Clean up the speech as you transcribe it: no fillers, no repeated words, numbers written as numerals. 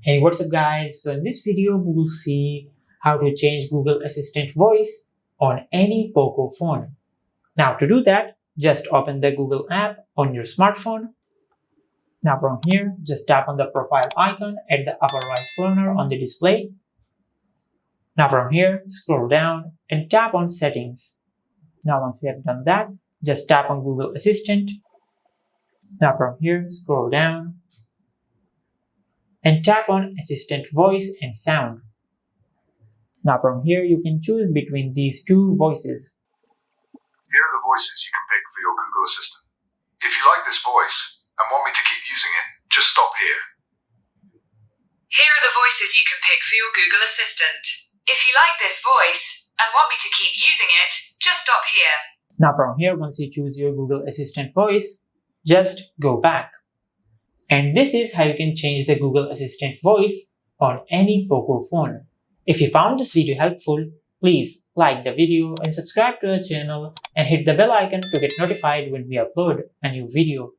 Hey, what's up guys? So in this video, we will see how to change Google Assistant voice on any Poco phone. Now to do that, just open the Google app on your smartphone. Now from here, just tap on the profile icon at the upper right corner on the display. Now from here, scroll down and tap on settings. Now once you have done that, just tap on Google Assistant. Now from here, scroll down and tap on Assistant Voice and Sound. Now from here you can choose between these two voices. Here are the voices you can pick for your Google Assistant. If you like this voice and want me to keep using it, just stop here. Here are the voices you can pick for your Google Assistant. If you like this voice and want me to keep using it, just stop here. Now from here, once you choose your Google Assistant voice, just go back. And this is how you can change the Google Assistant voice on any Poco phone. If you found this video helpful, please like the video and subscribe to our channel and hit the bell icon to get notified when we upload a new video.